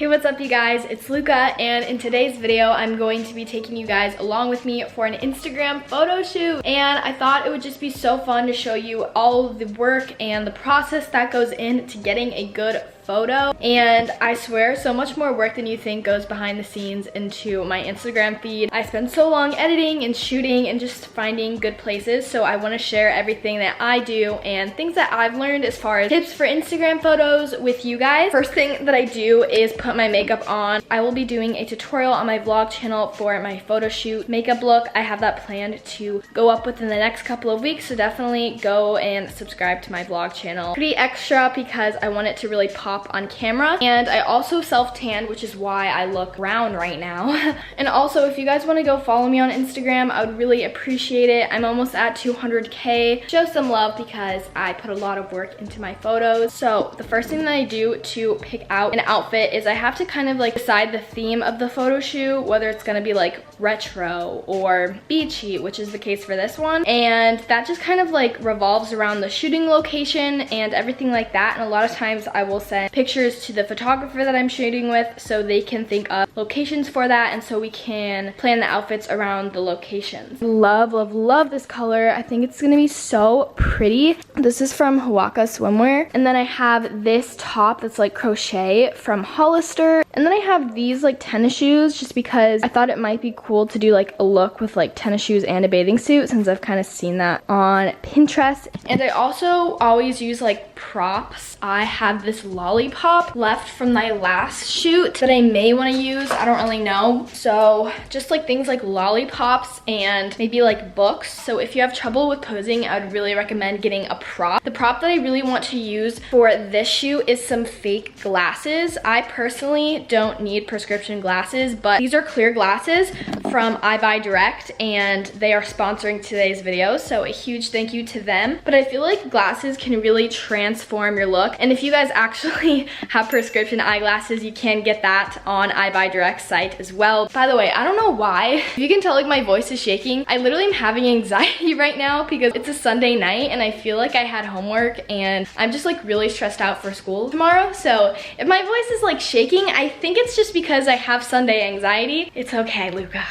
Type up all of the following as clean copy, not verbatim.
Hey, what's up you guys? It's Luca, and in today's video I'm going to be taking you guys along with me for an Instagram photo shoot. And I thought it would just be so fun to show you all of the work and the process that goes into getting a good photo. And I swear, so much more work than you think goes behind the scenes into my Instagram feed. I spend so long editing and shooting and just finding good places, so I want to share everything that I do and things that I've learned as far as tips for Instagram photos with you guys. First thing that I do is put my makeup on. I will be doing a tutorial on my vlog channel for my photo shoot makeup look. I have that planned to go up within the next couple of weeks, so definitely go and subscribe to my vlog channel. Pretty extra because I want it to really pop on camera. And I also self-tanned, which is why I look brown right now. And also, if you guys want to go follow me on Instagram, I would really appreciate it. I'm almost at 200K. Show some love because I put a lot of work into my photos. So the first thing that I do to pick out an outfit is I have to kind of like decide the theme of the photo shoot, whether it's gonna be like retro or beachy, which is the case for this one. And that just kind of like revolves around the shooting location and everything like that. And a lot of times I will send pictures to the photographer that I'm shooting with so they can think of locations for that, and so we can plan the outfits around the locations. Love, love, love this color. I think it's gonna be so pretty. This is from Whitaker swimwear. And then I have this top that's like crochet from Hollister. And then I have these like tennis shoes just because I thought it might be cool to do like a look with like tennis shoes and a bathing suit, since I've kind of seen that on Pinterest. And I also always use like props. I have this lollipop left from my last shoot that I may want to use. I don't really know. So just like things like lollipops and maybe like books. So if you have trouble with posing, I would really recommend getting a prop. The prop that I really want to use for this shoot is some fake glasses. I personally don't need prescription glasses, but these are clear glasses from Eyewear, and they are sponsoring today's video, so a huge thank you to them. But I feel like glasses can really transform your look, and if you guys actually have prescription eyeglasses, you can get that on Eyewear site as well. By the way, I don't know why, if you can tell like my voice is shaking, I literally am having anxiety right now because it's a Sunday night and I feel like I had homework and I'm just like really stressed out for school tomorrow. So if my voice is like shaking, I think it's just because I have Sunday anxiety. It's okay, Luca.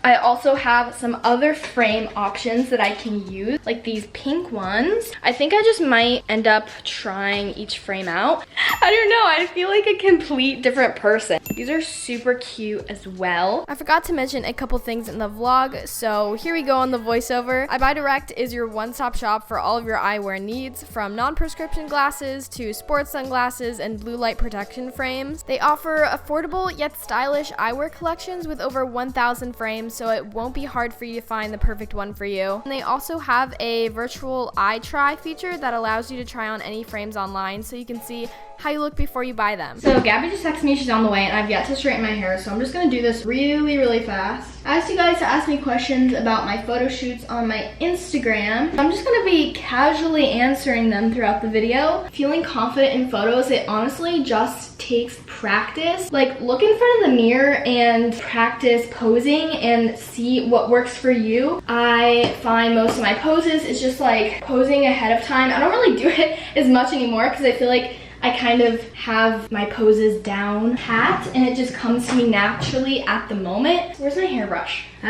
I also have some other frame options that I can use, like these pink ones. I think I just might end up trying each frame out. I don't know, I feel like a complete different person. These are super cute as well. I forgot to mention a couple things in the vlog, so here we go on the voiceover. Eyewear is your one-stop shop for all of your eyewear needs, from non-prescription glasses to sports sunglasses and blue light protection frames. They offer affordable yet stylish eyewear collections with over 1,000 frames, so it won't be hard for you to find the perfect one for you. And they also have a virtual eye try feature that allows you to try on any frames online so you can see how you look before you buy them. So Gabby just texted me she's on the way, and I've yet to straighten my hair, so I'm just gonna do this really, really fast. I asked you guys to ask me questions about my photo shoots on my Instagram. I'm just gonna be casually answering them throughout the video. Feeling confident in photos, it honestly just takes practice. Like, look in front of the mirror and practice posing and see what works for you. I find most of my poses is just like posing ahead of time. I don't really do it as much anymore because I feel like I kind of have my poses down pat and it just comes to me naturally at the moment. Where's my hairbrush? So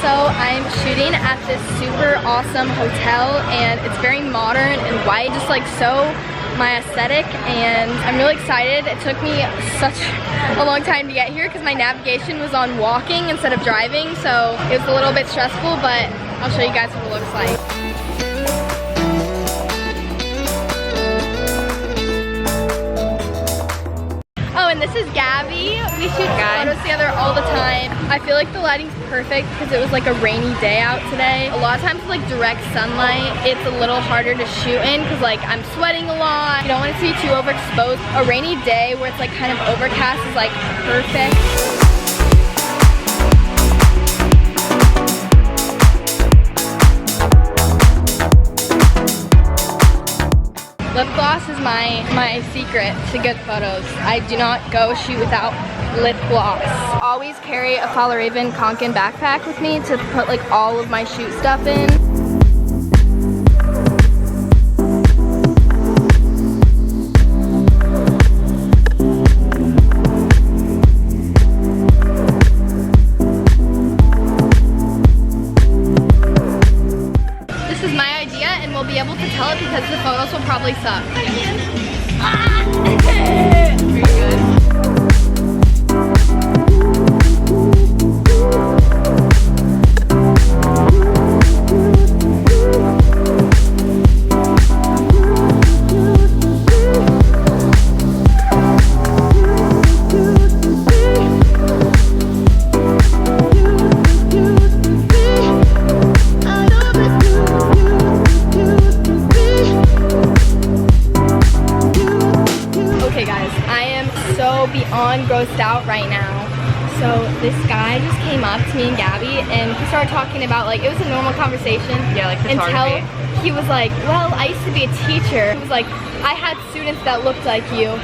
I'm shooting at this super awesome hotel and it's very modern and white, just like so my aesthetic, and I'm really excited. It took me such a long time to get here because my navigation was on walking instead of driving, so it was a little bit stressful, but I'll show you guys what it looks like. Oh, and this is Gabby. We shoot photos together all the time. I feel like the lighting's perfect because it was like a rainy day out today. A lot of times with like direct sunlight, it's a little harder to shoot in because like I'm sweating a lot. You don't want it to be too overexposed. A rainy day where it's like kind of overcast is like perfect. Lip gloss is my secret to good photos. I do not go shoot without lip gloss. Always carry a Fjällräven Konken backpack with me to put like all of my shoot stuff in. idea and we'll be able to tell it because the photos will probably suck. Are you good? Beyond grossed out right now. So this guy just came up to me and Gabby and he started talking about, like, it was a normal conversation. Yeah, like photography. Until he was like, well, I used to be a teacher. He was like, I had students that looked like you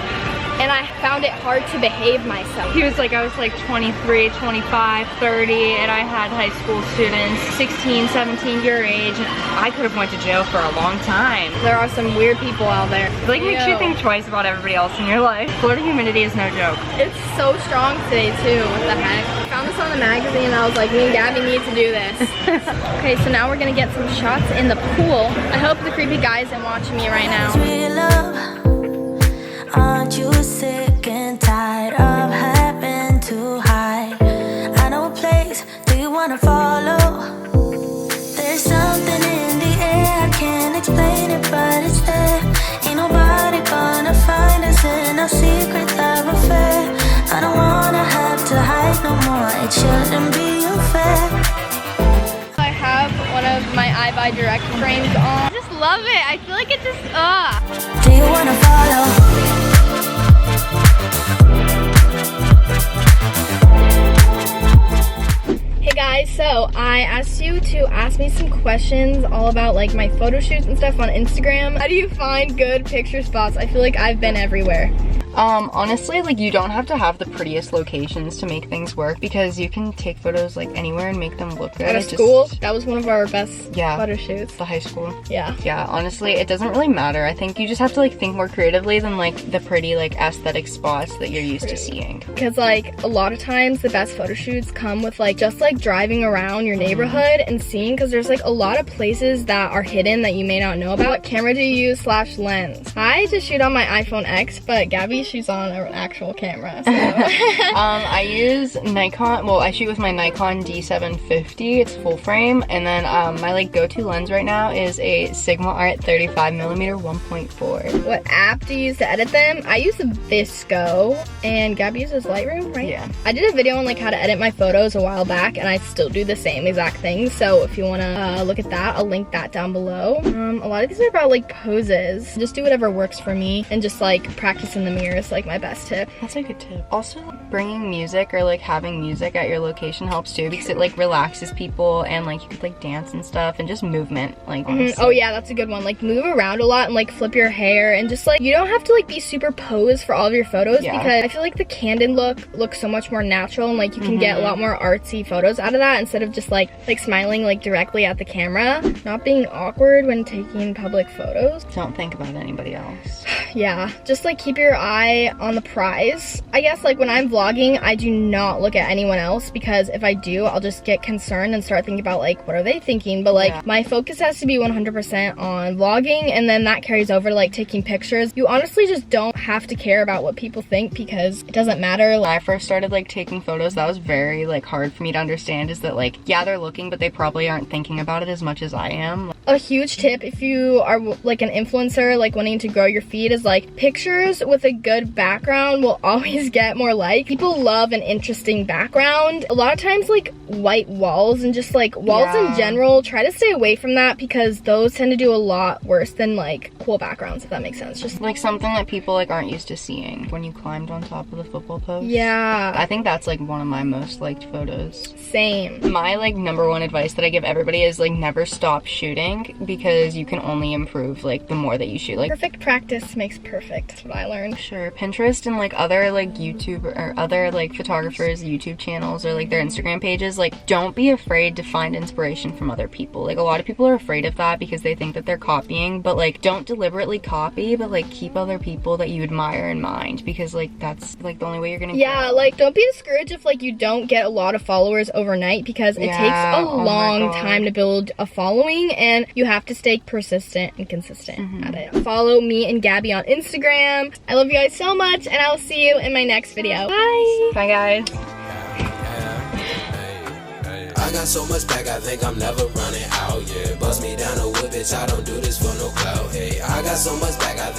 and I found it hard to behave myself. He was like, I was like 23, 25, 30, and I had high school students, 16, 17, your age, and I could have went to jail for a long time. There are some weird people out there. It like makes you think twice about everybody else in your life. Florida humidity is no joke. It's so strong today too, what the heck. I found this on the magazine and I was like, me and Gabby need to do this. Okay, so now we're gonna get some shots in the pool. I hope the creepy guy isn't watching me right now. Aren't you sick and tired of having to hide? I know a place, do you wanna follow? There's something in the air, I can't explain it, but it's there. Ain't nobody gonna find us in our secret love affair. I don't wanna have to hide no more, it shouldn't be unfair. I have one of my Eyewear direct frames on. I just love it, I feel like it just, Do you wanna follow? Hey guys, so I asked you to ask me some questions all about like my photo shoots and stuff on Instagram. How do you find good picture spots? I feel like I've been everywhere. Honestly, like, you don't have to have the prettiest locations to make things work because you can take photos like anywhere and make them look good. At a school, that was one of our best photo shoots. The high school. Yeah. Yeah, honestly, it doesn't really matter. I think you just have to like think more creatively than like the pretty like aesthetic spots that you're used to seeing. Because like a lot of times the best photo shoots come with like just like driving around your neighborhood and seeing, because there's like a lot of places that are hidden that you may not know about. What camera do you use / lens? I just shoot on my iPhone X, but Gabby shoots on an actual camera. So. I use Nikon. Well, I shoot with my Nikon D750. It's full frame, and then my like go-to lens right now is a Sigma Art 35mm 1.4. What app do you use to edit them? I use Visco, and Gabby uses Lightroom, right? Yeah. I did a video on like how to edit my photos a while back, and I still do the same exact thing. So if you want to look at that, I'll link that down below. A lot of these are about like poses. Just do whatever works for me, and just like practice in the mirror is like my best tip. That's a good tip. Also, bringing music or like having music at your location helps too, because it like relaxes people, and like you could like dance and stuff, and just movement, like Oh yeah, that's a good one. Like move around a lot and like flip your hair, and just like you don't have to like be super posed for all of your photos, because I feel like the candid look looks so much more natural, and like you can get a lot more artsy photos out of that instead of just like smiling like directly at the camera. Not being awkward when taking public photos. Don't think about anybody else. Yeah, just like keep your eye on the prize. I guess like when I'm vlogging, I do not look at anyone else, because if I do, I'll just get concerned and start thinking about like what are they thinking. But like my focus has to be 100% on vlogging, and then that carries over to like taking pictures. You honestly just don't have to care about what people think, because it doesn't matter. When I first started like taking photos, that was very like hard for me to understand, is that like, yeah, they're looking, but they probably aren't thinking about it as much as I am. A huge tip if you are like an influencer like wanting to grow your feed is like pictures with a good background will always get more likes. People love an interesting background. A lot of times like white walls and just like walls in general, try to stay away from that, because those tend to do a lot worse than like cool backgrounds, if that makes sense. Just like something that people like aren't used to seeing. When you climbed on top of the football post. Yeah. I think that's like one of my most liked photos. Same. My like #1 advice that I give everybody is like never stop shooting, because you can only improve like the more that you shoot. Like perfect practice makes perfect. That's what I learned. Sure. Pinterest and like other like YouTube or other like photographers' YouTube channels or like their Instagram pages, like don't be afraid to find inspiration from other people. Like a lot of people are afraid of that because they think that they're copying, but like don't deliberately copy, but like keep other people that you admire in mind, because like that's like the only way you're gonna yeah, like don't be discouraged if like you don't get a lot of followers overnight, because it takes a long time to build a following, and you have to stay persistent and consistent at it. Follow me and Gabby on Instagram. I love you guys so much, and I will see you in my next video. Bye. Bye guys. I got so much back, I think I'm never running out, yeah. Bust me down a whip, bitch, I don't do this for no clout, hey. I got so much back, I think